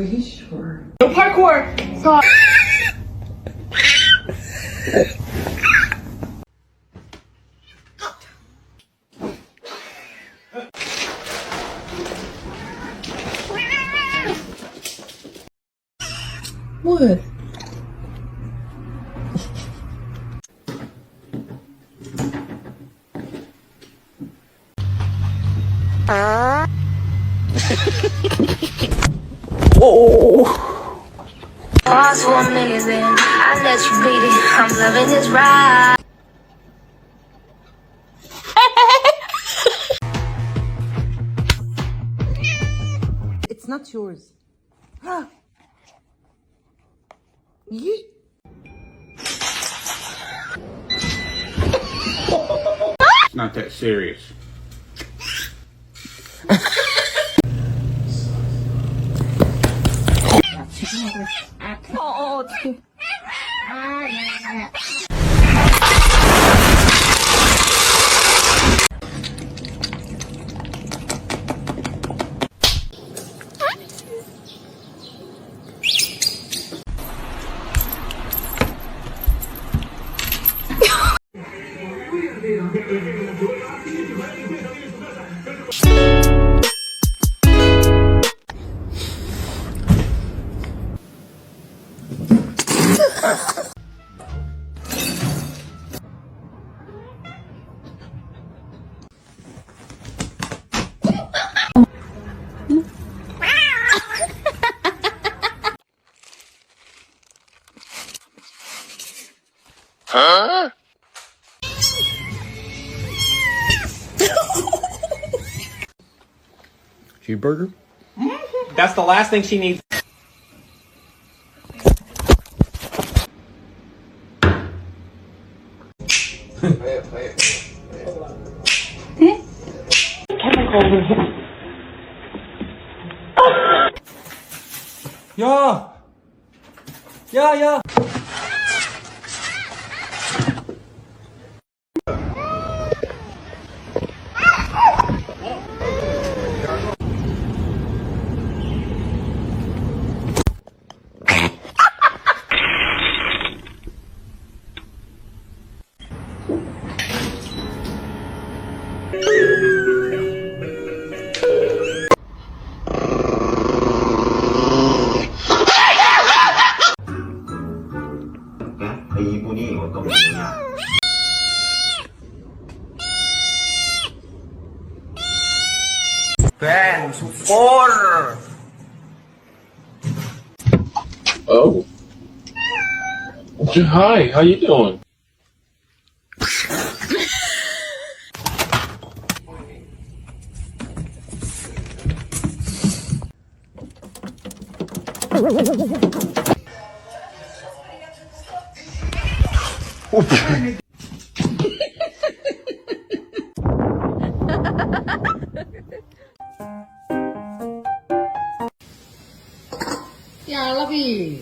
Are you sure? No parkour! Stop. What? Oh, so amazing. I let you beat it. I'm loving this ride. It's not yours. Yeet. It's not that serious. Huh? Cheeseburger? That's the last thing she needs. 야! 야, 야! 이분이 어떤 분이냐? Ben, support! Oh. Hi, how you doing? Yeah, I love you.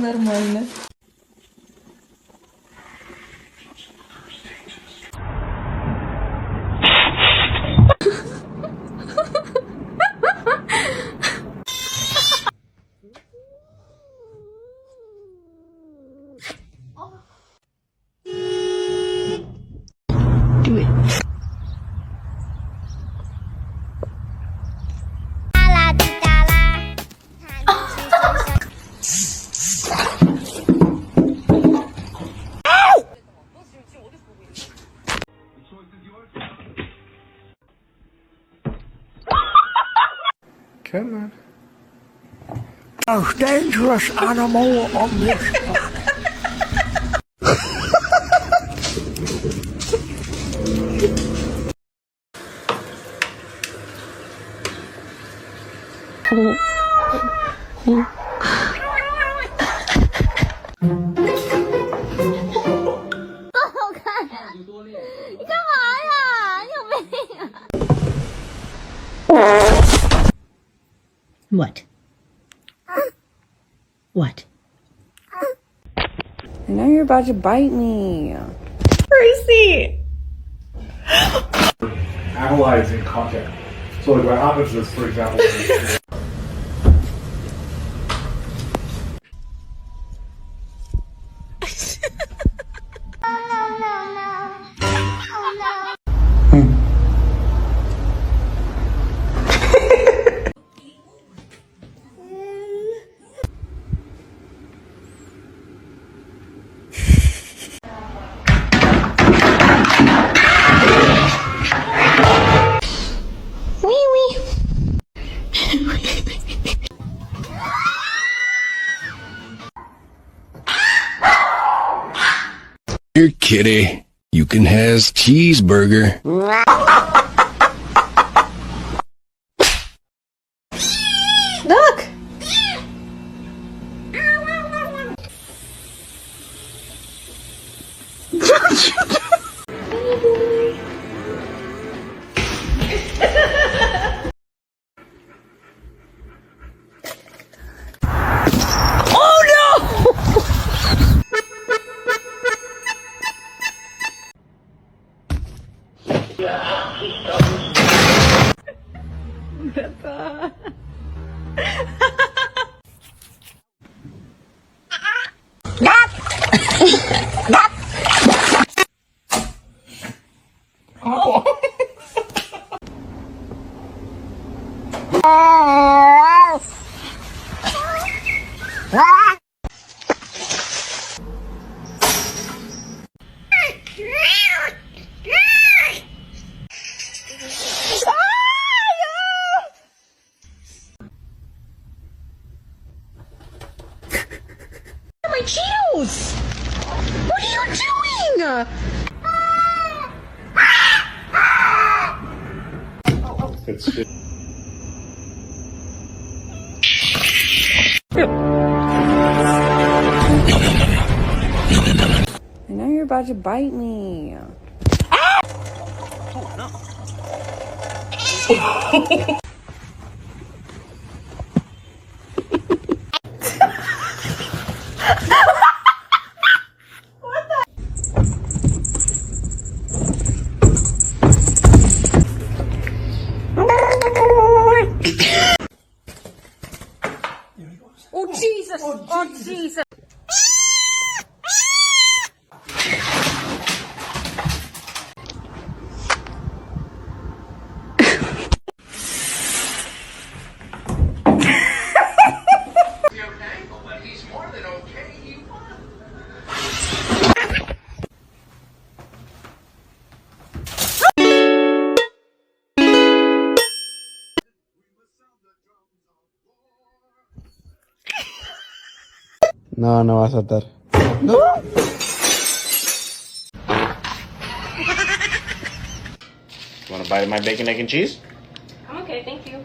Нормально. Do it. Kitten. most dangerous animal on this planet. What? What? I know you're about to bite me. Analyzing content. So like what happens is, for example, Here, kitty. You can has cheeseburger. Look! My Cheetos! What are you doing? I know you're about to bite me. Oh Jesus! Oh Jesus! No, no va a saltar. You want a bite of my bacon, egg, and cheese? I'm okay, thank you.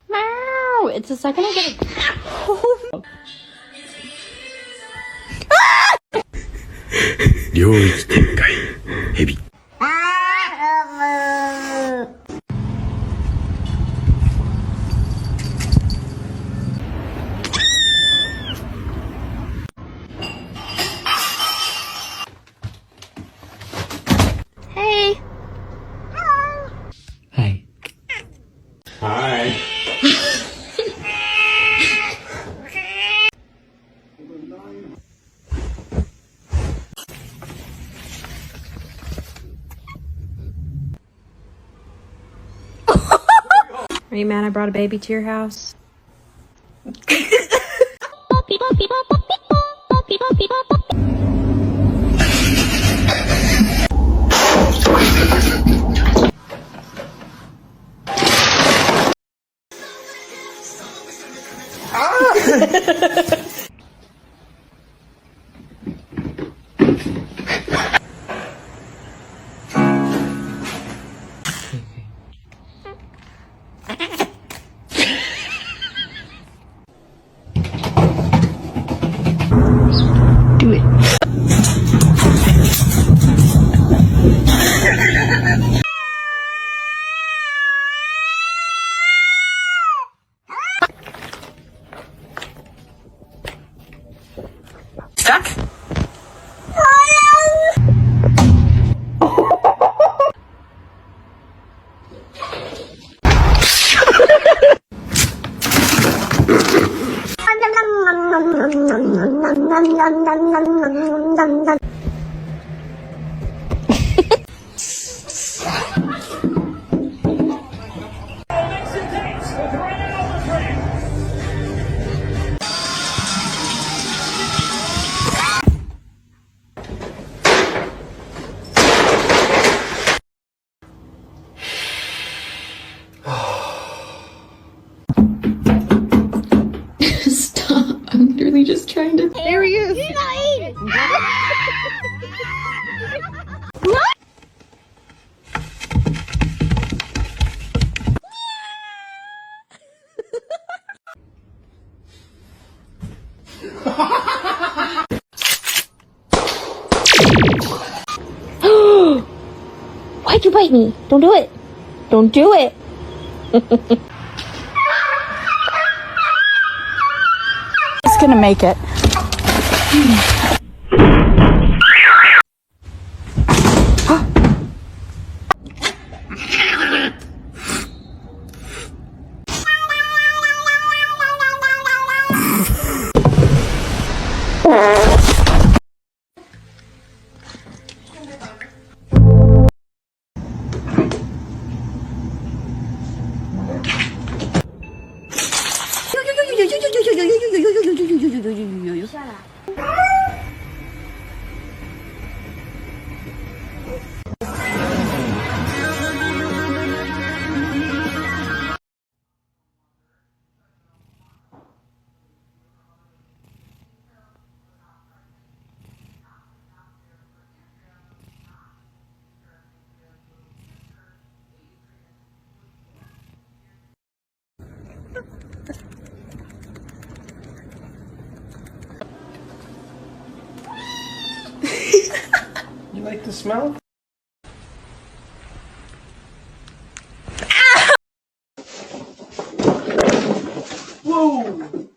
Meow! It's the second I get it. 領域展開ヘビ Hey! Hi. Hi. Are you mad I brought a baby to your house? Do it. Stuck? Stop. I'm literally just trying to. There he is. You're not eating. Why'd you bite me? Don't do it. Don't do it. It's gonna make it. You like the smell? Whoa!